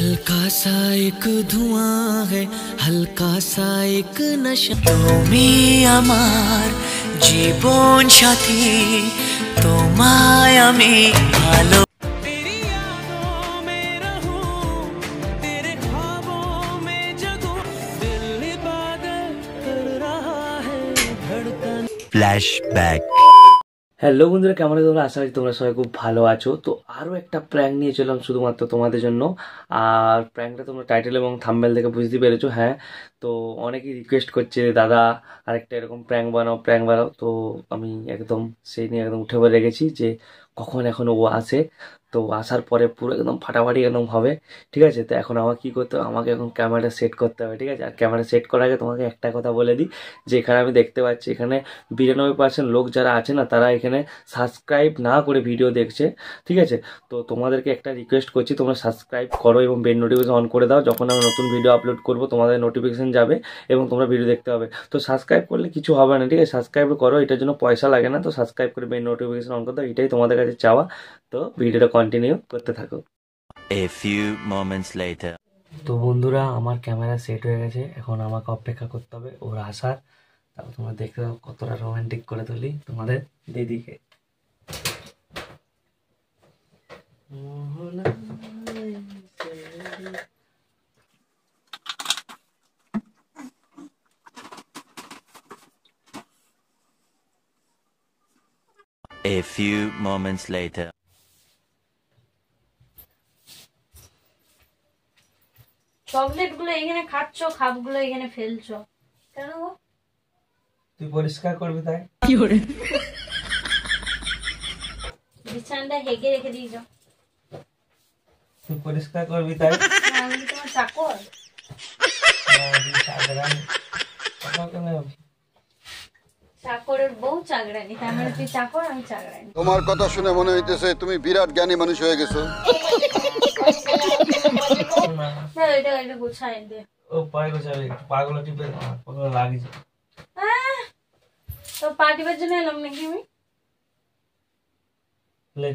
हल्का सा एक धुआं है, हल्का सा एक नशा। তুমি আমার জীবন সাথী, তোমায় আমি ভালো। ফ্ল্যাশব্যাক। হ্যালো বন্ধুরা, কেমন আছো তোমরা? আশা করি তোমরা সবাই খুব ভালো আছো। তো আরও একটা প্র্যাঙ্ক নিয়ে চললাম শুধুমাত্র তোমাদের জন্য। আর প্র্যাঙ্কটা তোমরা টাইটেল এবং থাম্বনেল দেখে বুঝতে পেরেছো। হ্যাঁ, তো অনেকেই রিকোয়েস্ট করছে দাদা আরেকটা এরকম প্র্যাঙ্ক বানাও। তো আমি একদম সেই নিয়ে একদম উঠে পড়ে রেখেছি যে কখন এখন ও আসে। তো আসার পরে পুরো একদম ফাটাফাটি একদম হবে, ঠিক আছে? তো এখন আমার কী করতে হবে, আমাকে এখন ক্যামেরাটা সেট করতে হবে, ঠিক আছে? আর ক্যামেরা সেট করার আগে তোমাকে একটা কথা বলে দিই যে এখানে আমি দেখতে পাচ্ছি এখানে 92% লোক যারা আছে না, তারা এখানে সাবস্ক্রাইব না করে ভিডিও দেখছে, ঠিক আছে? তো তোমাদেরকে একটা রিকোয়েস্ট করছি, তোমরা সাবস্ক্রাইব করো এবং বেল নোটিফিকেশন অন করে দাও। যখন আমি নতুন ভিডিও আপলোড করবো তোমাদের নোটিফিকেশন যাবে এবং তোমরা ভিডিও দেখতে হবে। তো সাবস্ক্রাইব করলে কিছু হবে না, ঠিক আছে? সাবস্ক্রাইব করো, এটার জন্য পয়সা লাগে না। তো সাবস্ক্রাইব করে বেল নোটিফিকেশন অন করে দাও, এটাই তোমাদের কাছে চাওয়া। তো ভিডিওটা কন্টিনিউ করতে থাকো। A few moments later. তো বন্ধুরা, আমার ক্যামেরা সেট হয়ে গেছে, এখন আমাকে অপেক্ষা করতে হবে ওর আসার। তারপর তোমরা দেখতে দাও কতটা রোমান্টিক করে তুলি তোমাদের দিদিকে। A few moments later. Chocolate গুলো এখানে খাচ্ছ, খাপ গুলো এখানে ফেলছো কেন গো? তুই পরিষ্কার করবি তাই? কি করে বিছানাটা হেগে রেখে দিয়েছ? তুই পরিষ্কার করবি তাই? আমি তোমার চাকর? চাকরের বউ চাকরানি, তার মানে তুই চাকর, আমি চাকরানি। তোমার কথা শুনে মনে হইতেছে তুমি বিরাট জ্ঞানী মানুষ হয়ে গেছো। এটা এটা গুছাই দে। ও পায়ে গোছাবে, পাগুলো টিপে পাগুলো লাগিয়েছে। তো পার্টিবার জন্য এলাম নাকি আমি?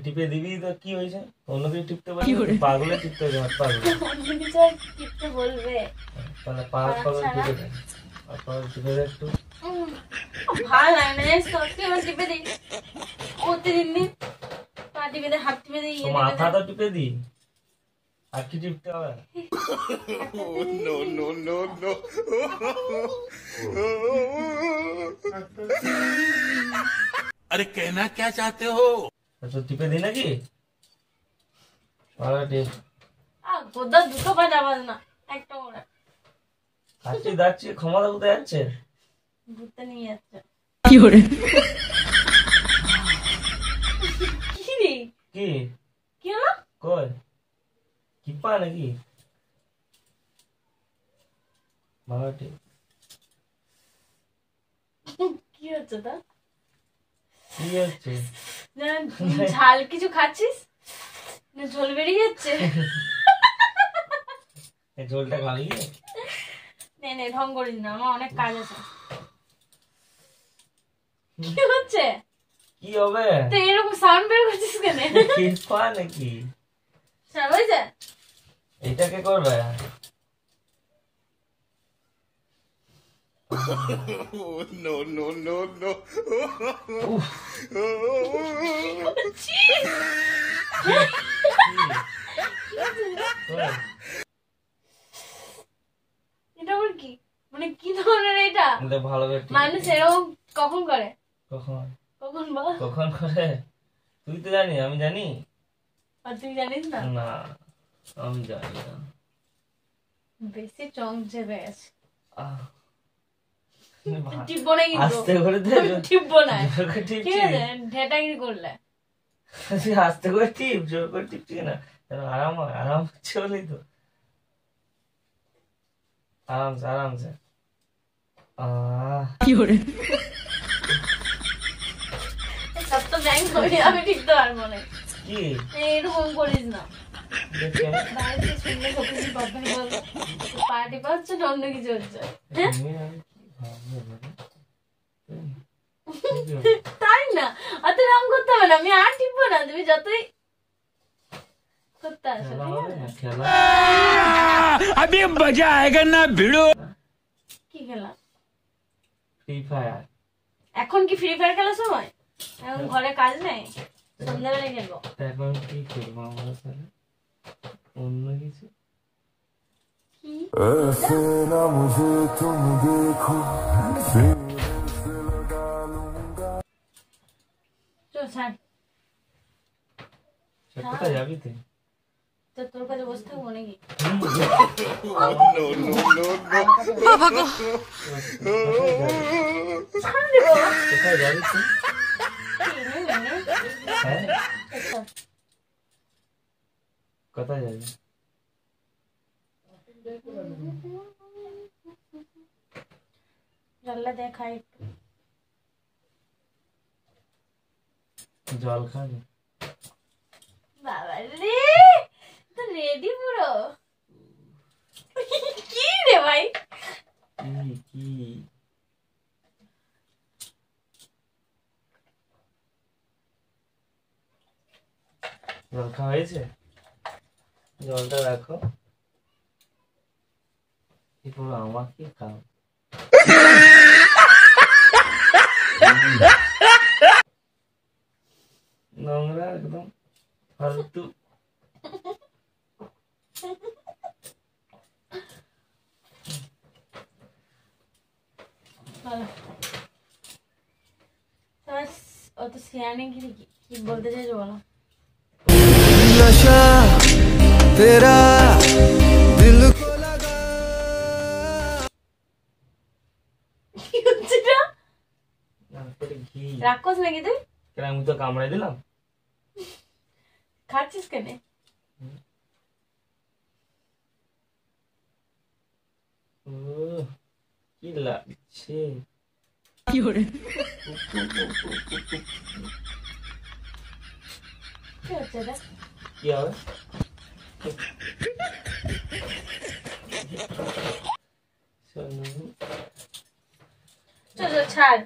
টিপে দিবি তো কি হয়েছে? অন্য কিছু টিপতে পারবি, পাগুলো টিপতে হবে। পাগুলো অন্য কিছু টিপতে বলবে তাহলে পাগুলো টিপে দে, পাগুলো টিপে দে একটু। ভালো লাগে না সত্যি, আমার টিপে দিই প্রতিদিন দিন পা টিপে দিই, হাত টিপে দিই, মাথা তো টিপে দি, আর কি টিপতে হবে? No no no no. अरे कहना क्या चाहते हो? তো টিপে দি নাকি? গোদা দুটো পা যাবাজ না, একটা ওরা হাঁটছি যাচ্ছি, ক্ষমতা কোথায় যাচ্ছে? ঘুরতে নিয়ে যাচ্ছে। কি করে? কি রে? কি কি হলো? কই কি পা নাকি? মামাটি কি হচ্ছে তা? কি হচ্ছে? ঝাল কিছু খাচ্ছিস না? ঝোল বেরিয়ে যাচ্ছে? এই ঝোলটা খাবি? নে নে, ঢং করিস না, আমার অনেক কাজ আছে। কি হচ্ছে? কি হবে? তুই এরকম সাউন্ড বের করছিস কেন? কি পা নাকি? সব হয়েছে? এটা কে করবে? No no no no. এটা আবার কি? মানে কি ধরনের এটা? ভালো মানুষ এরকম কখন করে? কখন কখন বল? কখন করে তুই তো জানি, আমি জানি? আর তুই জানিস না? না, আমি জানি না। বেশি চং চেপে গেছে। আহ, টিপবো না কিন্তু, আস্তে করে দে। টিপবো না, ঠিক ঠিক আছে? ঢেটাগিরি করলে আস্তে করে টিপ, জোর করে টিপছি না, আরাম আরাম চলি তো, আরামসে আরামসে। কি করে? সব তো ব্যাংক করি, আমি টিপতে পারবো না। কি এরকম করিস না, বাড়িতে শুনলে সবকিছু কথা বল। পার্টি পাচ্ছে না, অন্য কিছু হচ্ছে। তাই না, অত রং করতে হবে না, আমি আর টিপবো না, তুমি যতই করতে আসো। अभी मजा आएगा ना भिड़ो। কি খেলা? Free fire. এখন কি ফ্রি ফায়ার খেলার সময়? এখন ঘরে কাজ নেই, সন্ধ্যাবেলায় খেলবো। এখন কি করবো আমরা তাহলে? অন্য কিছু? চল ছাড়, কোথায় যাবি তুই? তো তোর কাছে বসে থাকবো নাকি? ছাড় দে বাবা। কোথায় যাবি তুই? হ্যাঁ কোথায় যাবি? জলটা দেখাই একটু। জল খাবি? বাবা রে, তো রেডি পুরো। কি রে ভাই? কি জল খাওয়া হয়েছে? জলটা রাখো। পুরো আমাকে খাও। নোংরা একদম ফালতু। অত সিয়ানে কি কি বলতে চাইছো বলো? नशा तेरा दिल को लगा। কি হচ্ছে না? তারপরে ঘি। রাক্ষস নাকি তুই? কেন আমি তো কামড়াই দিলাম। খাচ্ছিস কেন? কি লাগছে? কি হরে? কি হচ্ছে এটা? কি হবে? চল চল ছাড়,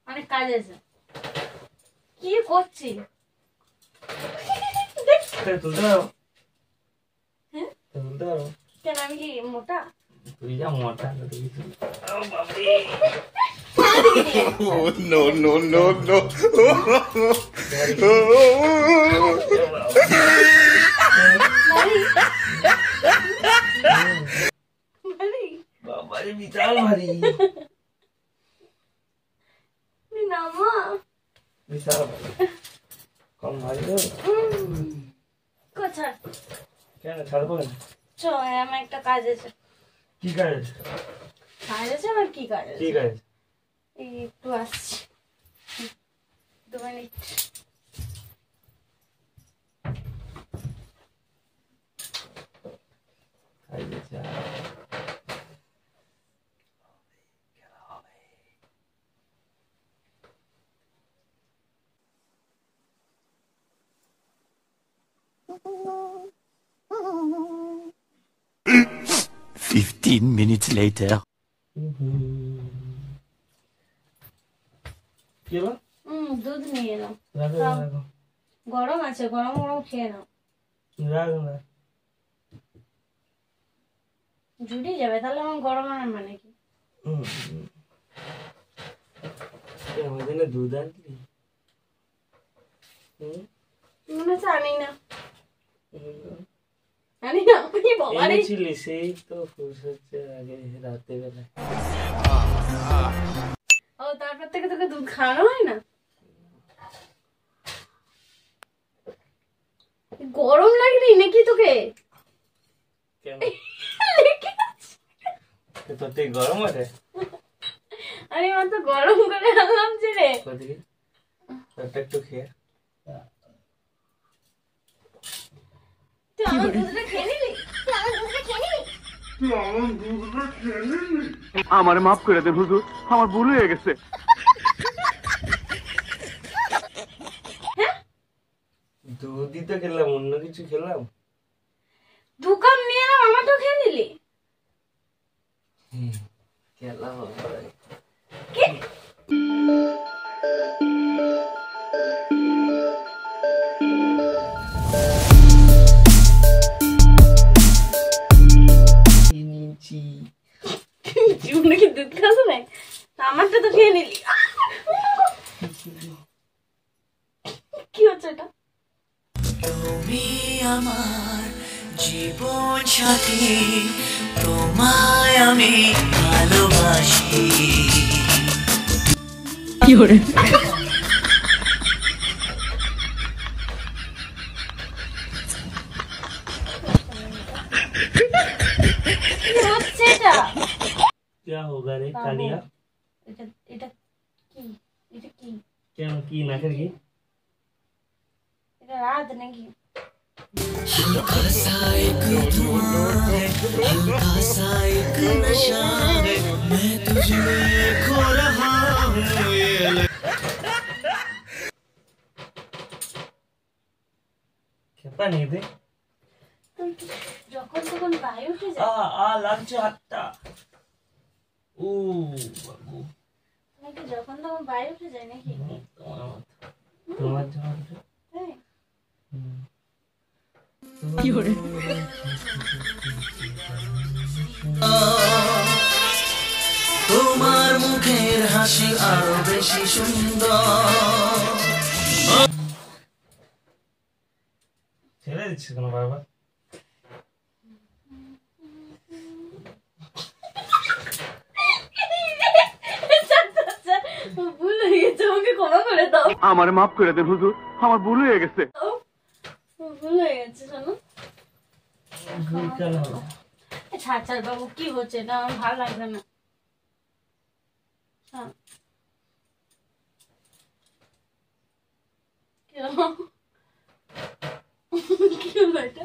অনেক কাজ আছে। কি করছি? তুলতে পারো? হ্যাঁ? তুলতে পারো? কেন আমি কি মোটা? তুই যা মোটা কিছু। No, no, no, no. বাবারে বিশাল ভারী। নামা বিশাল কম ভারী তো? কোথায়? কেন ছাড়বো না? চল আমার একটা কাজ আছে। কি কাজ? কাজ আছে আমার, কি কাজ আছে? কি কাজ? এই একটু আসছি, 2 মিনিট। খাইয়ে যা। 15 minutes later. কি হলো? দুধ নিয়ে এলাম। রাখো রাখো। গরম আছে, গরম গরম খেয়ে নাও। রাখো না। জুড়ে যাবে তাহলে আমার গরম আনার মানে কি? আমাদের না দুধ আনলি? মনে হচ্ছে আনি না, আনি না। কি বাবা রে, ছিলি সেই তো ফুরসতে আগে রাতে বেলা। ও তারপর থেকে তোকে দুধ খাওয়ানো হয় না? গরম লাগলি নাকি তোকে? কেন তোর ঠিক গরম আছে? আমি মাত্র গরম করে আনলাম যে রে। ওদিকে তোরটা একটু খেয়ে। তুই আমার দুধটা খেয়ে নিলি? আমার মাফ করে দেন হুজুর, আমার ভুল হয়ে গেছে। দুধই তো খেলাম, অন্য কিছু খেলাম? 2 কাপ নিয়ে এলাম, আমারটাও খেয়ে নিলি? খেলাম আমরা। কি? খেয়ে নিলি। কি হচ্ছে এটা? তুমি আমার জীবন সাথী, তোমায় আমি ভালোবাসি। কি হরে কি হচ্ছে এটা? क्या होगा रे बाबू। कालिया? এটা এটা কি? এটা কি? क्या की नाकर की? এটা রাত নাকি? हल्का सा एक धुआं है, हल्का सा एक नशा है, मैं तुझमें खो रहा हूँ ये क्या पानी दे? যখন তখন গায়ে উঠে যায়। লাগছে হাতটা। ও বাবু নাকি যখন তখন গায়ে উঠে যায় নাকি? তোমার জন্য তাই? কি হরে তোমার মুখের হাসি আরো বেশি সুন্দর। ছেড়ে দিচ্ছিস কেন বারবার? ভুল হয়ে গেছে, আমাকে ক্ষমা করে দাও। আমার মাফ করে দেন হুজুর, আমার ভুল হয়ে গেছে। ভুল হয়ে গেছে, শোনো। ভুল কেন হলো? ছাড় ছাড় বাবু, কি হচ্ছে এটা? আমার ভালো লাগবে না। ছাড়। কি হলো? কি হলো এটা?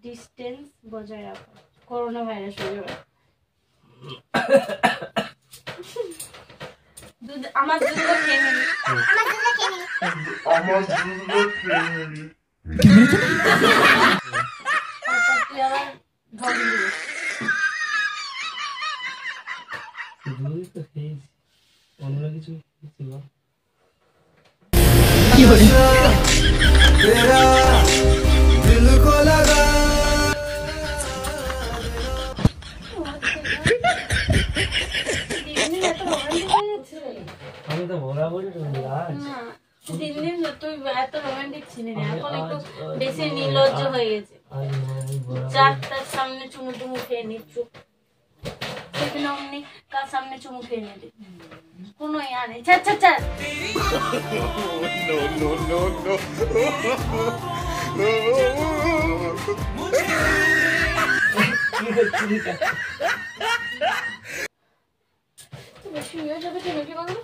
ডিস্টেন্স বজায় রাখো, করোনা ভাইরাস হয়ে যাবে। আমার দুধটা খেয়ে নিবি। তারপর তুই আবার ঢং দিবি। দুধই তো খেয়েছি, অন্য কিছু খেয়েছি বল। কি হরে तेरा दिल को लगा দিন দিন এত রোমান্টিক হয়ে যাচ্ছে। আমি তো বরাবরই রাজ। না, দিন দিন তুই এত রোমান্টিক ছিলি না, এখন একটু বেশি নির্লজ্জ হয়ে গেছে। আজ আমি বরাবর যার তার সামনে চুমু টুমু খেয়ে নিচ্ছু, সেদিন অমনি কার সামনে চুমু খেয়ে নিলি, কোনো ইয়া নেই। ছাড় ছাড় ছাড়। কি করছিস এটা? তো বেশি হয়ে যাবে কেন, কি বলবো?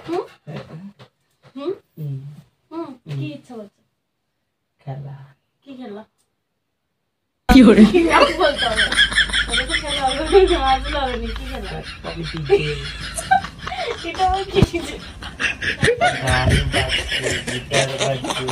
হুম হুম হুম, হুম কি ইচ্ছা হচ্ছে? খেলা। কি খেলা? কি হরে আমি বলতে হবে, ওটা তো খেলা হবে, আসলে হবে না। কি খেলা? পলিটিক্স এটা আমার কি? গান বাজছে, গিটার বাজছে।